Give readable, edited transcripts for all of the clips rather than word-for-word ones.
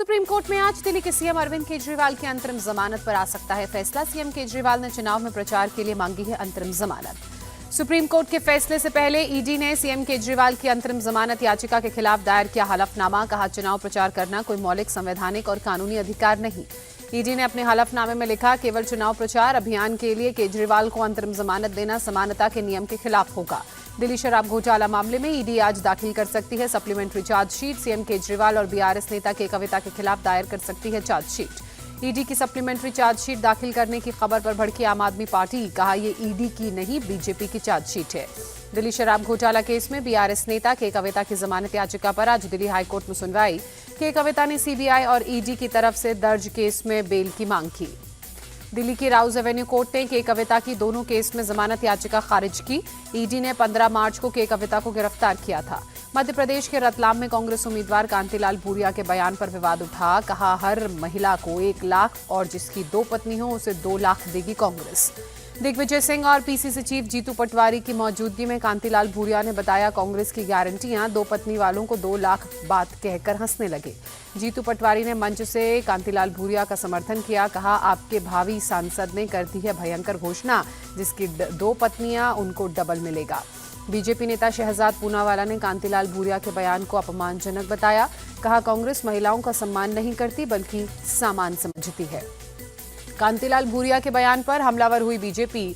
Supreme court में आज दिल्ली के सीएम अरविंद केजरीवाल की अंतरिम जमानत पर आ सकता है फैसला। सीएम केजरीवाल ने चुनाव में प्रचार के लिए मांगी है अंतरिम जमानत। सुप्रीम कोर्ट के फैसले से पहले ईडी ने सीएम केजरीवाल की अंतरिम जमानत याचिका के खिलाफ दायर किया हलफनामा। कहा, चुनाव प्रचार करना कोई मौलिक, संवैधानिक और कानूनी अधिकार नहीं। ईडी ने अपने हलफनामे में लिखा, केवल चुनाव प्रचार अभियान के लिए केजरीवाल को अंतरिम जमानत देना समानता के नियम के खिलाफ होगा। दिल्ली शराब घोटाला मामले में ईडी आज दाखिल कर सकती है सप्लीमेंट्री चार्जशीट। सीएम केजरीवाल और बीआरएस नेता के कविता के खिलाफ दायर कर सकती है चार्जशीट। ईडी की सप्लीमेंट्री चार्जशीट दाखिल करने की खबर पर भड़की आम आदमी पार्टी। कहा, ये ईडी की नहीं, बीजेपी की चार्जशीट है। दिल्ली शराब घोटाला केस में बीआरएस नेता के कविता की जमानत याचिका पर आज दिल्ली हाईकोर्ट में सुनवाई। के कविता ने सीबीआई और ईडी की तरफ से दर्ज केस में बेल की मांग की। दिल्ली की राउज एवेन्यू कोर्ट ने के कविता की दोनों केस में जमानत याचिका खारिज की। ईडी ने 15 मार्च को के कविता को गिरफ्तार किया था। मध्य प्रदेश के रतलाम में कांग्रेस उम्मीदवार कांतिलाल भूरिया के बयान पर विवाद उठा। कहा, हर महिला को 1 लाख और जिसकी 2 पत्नी हो उसे 2 लाख देगी कांग्रेस। दिग्विजय सिंह और पीसीसी चीफ जीतू पटवारी की मौजूदगी में कांतिलाल भूरिया ने बताया, कांग्रेस की गारंटियां 2 पत्नी वालों को 2 लाख बात कहकर हंसने लगे। जीतू पटवारी ने मंच से कांतिलाल भूरिया का समर्थन किया। कहा, आपके भावी सांसद ने कर दी है भयंकर घोषणा, जिसकी 2 पत्नियां उनको डबल मिलेगा। बीजेपी नेता शहजाद पूनावाला ने कांतिलाल भूरिया के बयान को अपमानजनक बताया। कहा, कांग्रेस महिलाओं का सम्मान नहीं करती बल्कि सामान समझती है। कांतिलाल भूरिया के बयान पर हमलावर हुई बीजेपी।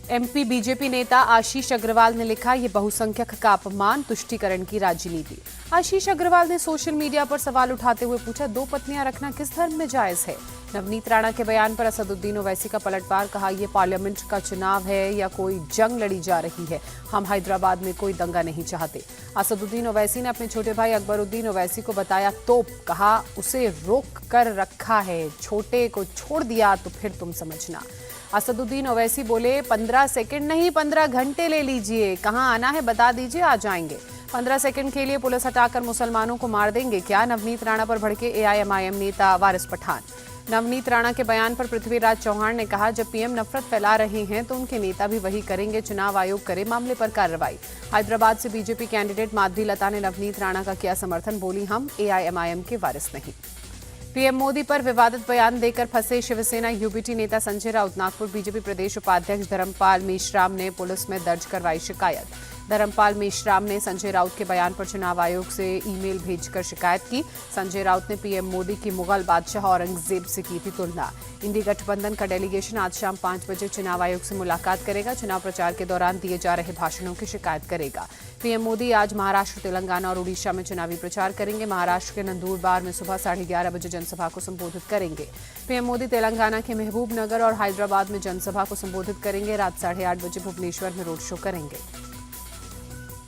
एमपी बीजेपी नेता आशीष अग्रवाल ने लिखा, ये बहुसंख्यक का अपमान, तुष्टीकरण की राजनीति। आशीष अग्रवाल ने सोशल मीडिया पर सवाल उठाते हुए पूछा, 2 पत्नियां रखना किस धर्म में जायज है। नवनीत राणा के बयान पर असदुद्दीन ओवैसी का पलटवार। कहा, यह पार्लियामेंट का चुनाव है या कोई जंग लड़ी जा रही है। हम हैदराबाद में कोई दंगा नहीं चाहते। असदुद्दीन ओवैसी ने अपने छोटे भाई अकबरुद्दीन ओवैसी को बताया तोप। कहा, उसे रोक कर रखा है, छोटे को छोड़ दिया तो फिर तुम समझना। असदुद्दीन ओवैसी बोले, 15 सेकंड नहीं 15 घंटे ले लीजिए, कहां आना है बता दीजिए, आ जाएंगे। 15 सेकंड के लिए पुलिस हटाकर मुसलमानों को मार देंगे क्या। नवनीत राणा पर भड़के एआईएमआईएम नेता वारिस पठान। नवनीत राणा के बयान पर पृथ्वीराज चौहान ने कहा, जब पीएम नफरत फैला रहे हैं तो उनके नेता भी वही करेंगे। चुनाव आयोग करे मामले पर कार्रवाई। हैदराबाद से बीजेपी कैंडिडेट माधवी लता ने नवनीत राणा का किया समर्थन। बोली, हम एआईएमआईएम के वारिस नहीं। पीएम मोदी पर विवादित बयान देकर फंसे शिवसेना यूबीटी नेता संजय राउत। नागपुर बीजेपी प्रदेश उपाध्यक्ष धर्मपाल मेश्राम ने पुलिस में दर्ज करवाई शिकायत। धर्मपाल मेश्राम ने संजय राउत के बयान पर चुनाव आयोग से ईमेल भेजकर शिकायत की। संजय राउत ने पीएम मोदी की मुगल बादशाह औरंगजेब से की थी तुलना। इंडी गठबंधन का डेलीगेशन आज शाम 5 बजे चुनाव आयोग से मुलाकात करेगा। चुनाव प्रचार के दौरान दिए जा रहे भाषणों की शिकायत करेगा। पीएम मोदी आज महाराष्ट्र, तेलंगाना और उड़ीसा में चुनावी प्रचार करेंगे। महाराष्ट्र के नंदुरबार में सुबह 11:30 बजे जनसभा को संबोधित करेंगे। पीएम मोदी तेलंगाना के महबूब नगर और हैदराबाद में जनसभा को संबोधित करेंगे। रात 8:30 बजे भुवनेश्वर में रोड शो करेंगे।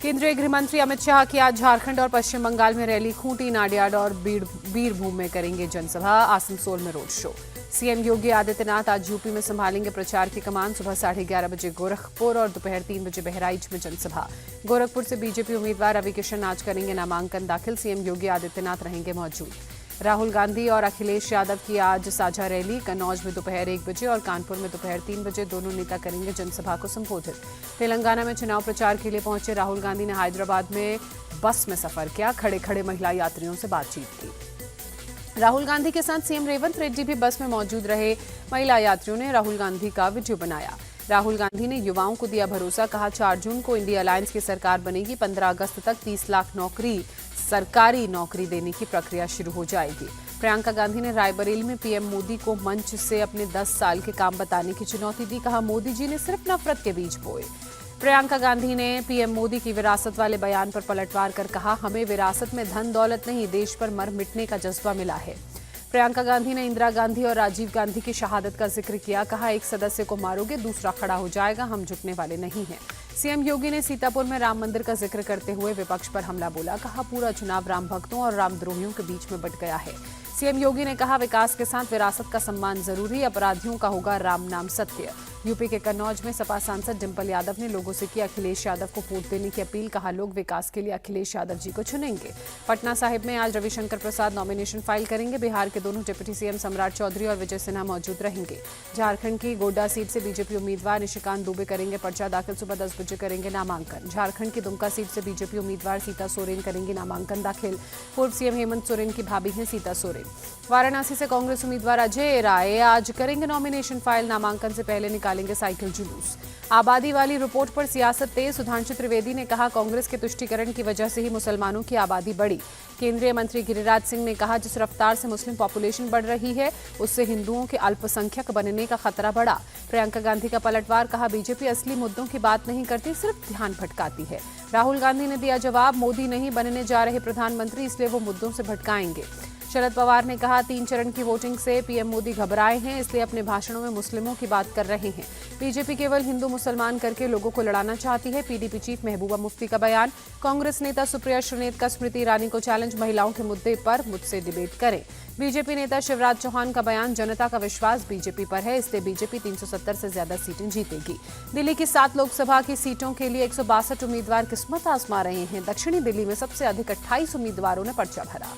केंद्रीय गृह मंत्री अमित शाह की आज झारखंड और पश्चिम बंगाल में रैली। खूंटी, नाडियाड और बीरभूम में करेंगे जनसभा। आसनसोल में road show. CM Yogi Adityanath आज यूपी में संभालेंगे प्रचार की कमान। सुबह 11:30 बजे गोरखपुर और दोपहर 3 बजे बहराइच में जनसभा। गोरखपुर से बीजेपी उम्मीदवार रवि किशन आज करेंगे नामांकन दाखिल। सीएम योगी आदित्यनाथ रहेंगे मौजूद। राहुल गांधी और अखिलेश यादव की आज साझा रैली। कन्नौज में दोपहर 1 बजे और कानपुर में दोपहर 3 बजे दोनों नेता करेंगे जनसभा को संबोधित। तेलंगाना में चुनाव प्रचार के लिए पहुंचे राहुल गांधी ने हैदराबाद में बस में सफर किया। खड़े खड़े महिला यात्रियों से बातचीत की। राहुल गांधी के साथ सीएम रेवंत रेड्डी भी बस में मौजूद रहे। महिला यात्रियों ने राहुल गांधी का वीडियो बनाया। राहुल गांधी ने युवाओं को दिया भरोसा। कहा, 4 जून को इंडिया अलायंस की सरकार बनेगी। 15 अगस्त तक 30 लाख सरकारी नौकरी देने की प्रक्रिया शुरू हो जाएगी। प्रियंका गांधी ने रायबरेली में पीएम मोदी को मंच से अपने 10 साल के काम बताने की चुनौती दी। कहा, मोदी जी ने सिर्फ नफरत के बीज बोए। प्रियंका गांधी ने पीएम मोदी की विरासत वाले बयान पर पलटवार कर कहा, हमें विरासत में धन दौलत नहीं, देश पर मर मिटने का जज्बा मिला है। प्रियंका गांधी ने इंदिरा गांधी और राजीव गांधी की शहादत का जिक्र किया। कहा, एक सदस्य को मारोगे दूसरा खड़ा हो जाएगा, हम झुकने वाले नहीं हैं। सीएम योगी ने सीतापुर में राम मंदिर का जिक्र करते हुए विपक्ष पर हमला बोला। कहा, पूरा चुनाव राम भक्तों और रामद्रोहियों के बीच में बंट गया है। सीएम योगी ने कहा, विकास के साथ विरासत का सम्मान जरूरी, अपराधियों का होगा राम नाम सत्य। यूपी के कन्नौज में सपा सांसद डिंपल यादव ने लोगों से की अखिलेश यादव को वोट देने की अपील। कहा, लोग विकास के लिए अखिलेश यादव जी को चुनेंगे। पटना साहिब में आज रविशंकर प्रसाद नॉमिनेशन फाइल करेंगे। बिहार के दोनों डिप्टी सीएम सम्राट चौधरी और विजय सिन्हा मौजूद रहेंगे। झारखंड की गोड्डा सीट से बीजेपी उम्मीदवार निशिकांत दुबे करेंगे पर्चा दाखिल। सुबह 10 बजे बजे करेंगे नामांकन। झारखंड की दुमका सीट से बीजेपी उम्मीदवार सीता सोरेन करेंगी नामांकन दाखिल। पूर्व सीएम हेमंत सोरेन की भाभी हैं सीता सोरेन। वाराणसी से कांग्रेस उम्मीदवार अजय राय आज करेंगे नॉमिनेशन फाइल। नामांकन से पहले निकालेंगे साइकिल जुलूस। आबादी वाली रिपोर्ट पर सियासत तेज। सुधांशु त्रिवेदी ने कहा, कांग्रेस के तुष्टीकरण की वजह से ही मुसलमानों की आबादी बढ़ी। केंद्रीय मंत्री गिरिराज सिंह ने कहा, जिस रफ्तार से मुस्लिम पॉपुलेशन बढ़ रही है उससे हिंदुओं के अल्पसंख्यक बनने का खतरा बढ़ा। प्रियंका गांधी का पलटवार, कहा बीजेपी असली मुद्दों की बात नहीं करती, सिर्फ ध्यान भटकाती है। राहुल गांधी ने दिया जवाब, मोदी नहीं बनने जा रहे प्रधानमंत्री, इसलिए वो मुद्दों से भटकाएंगे। शरद पवार ने कहा, 3 चरण की वोटिंग से पीएम मोदी घबराए हैं, इसलिए अपने भाषणों में मुस्लिमों की बात कर रहे हैं। बीजेपी केवल हिंदू मुसलमान करके लोगों को लड़ाना चाहती है। पीडीपी चीफ महबूबा मुफ्ती का बयान। कांग्रेस नेता सुप्रिया श्रीनेत का स्मृति ईरानी को चैलेंज, महिलाओं के मुद्दे पर मुझसे डिबेट करें। बीजेपी नेता शिवराज चौहान का बयान, जनता का विश्वास बीजेपी पर है, इसलिए बीजेपी 370 से ज्यादा सीटें जीतेगी। दिल्ली की 7 लोकसभा की सीटों के लिए 162 उम्मीदवार किस्मत आजमा रहे हैं। दक्षिणी दिल्ली में सबसे अधिक 28 उम्मीदवारों ने पर्चा भरा।